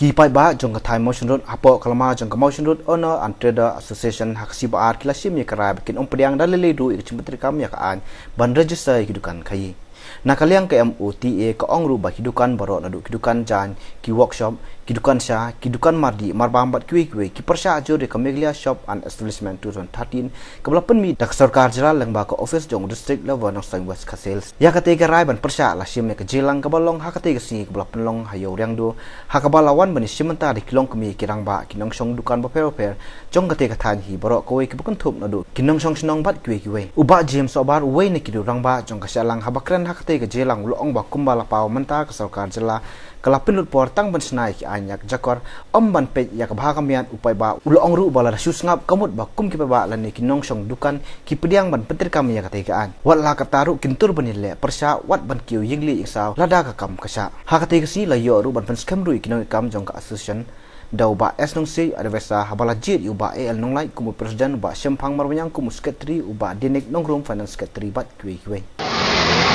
Kipai ba jong kathai motion road apo kalama jong motion road owner and trader association haksi ba art kilasim ya karai bikin pediang dalile du ikchimetri kam ya kaan ban register hidukan kai nakaliang ke MOTA ke ongru ba hidukan baro nadu hidukan jan ki workshop hidukan sha hidukan mardi marbambat kwi ki persha ajo de kameglia shop and establishment 2013 kebelapan mi dak sarkar jera lang ba ko office jong district level nang sang west kasels ya kate ke rai ban persha la sim ke jelang kebalong hakate ke si kebelapan long hayo riang do hakabalawan bani simenta de kilong kemi kirang ba kinong song dukan ba per jong kate ke than hi baro ko ki bukun thup nadu kinong song snong bat kwi uba james obar wei ne kidu rang ba jong kasalang habakran hakate ke jelang ulong ba kumbala pau menta ke sarkar jela kelapin lut por tang ban snai ki anyak jakor ban pe ya ka bhagamian upai ba ulong ru bala sus ngap kamut ba kum ki ba lan ni kinong song dukan ki pediang ban petir kam ya kate ka an wat la ka taru kintur banile persha wat ban kiu yingli isaw lada ka kam kasha ha kate ka si la yo ru ban fan skam ru kinong kam jong ka association dau ba es nong si advesa habala jit u ba el nong lai kumu president ba sempang marwanyang kumu secretary u ba dinik nong room finance secretary bat kwe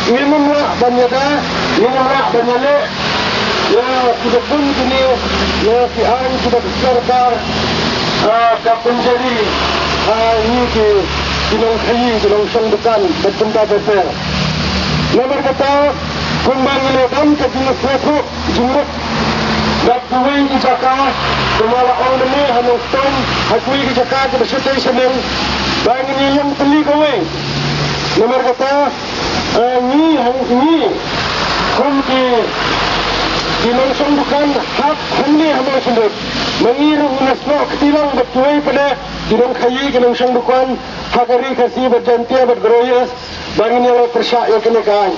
minumlah banyada banyale ya sudah pun kini ya siang sudah besar kapun jadi ini ke kinong kayi kinong song dekan berbenda besar nomor kata kumbang ilegam ke jenis suatu jumlah dak kuwi di Jakarta kemala orang ini hanong stom hakui di Jakarta bersyukur senang bang ini yang beli kowe nomor kata ini kum di langsung bukan hak hamli hamil sendiri mengiru nasno ketilang betuai pada dinong kayi ke langsung bukan hakari kasih berjantia bergeroyes bangin yang persyak yang kena kan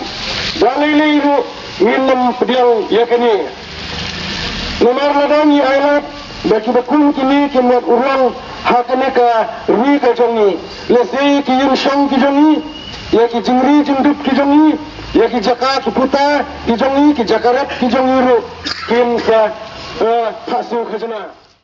dalili itu minum pediang yang kena nomor ladang yang ayat bagi bekung kini kemuat ulang hakane ka ri ka jongi lesei ki yung shong ki jongi ya ki jingri jingdup ki jongi ya ki jakat puta ki jongi ki jakarat ki jongi ru kim ka pasu khajana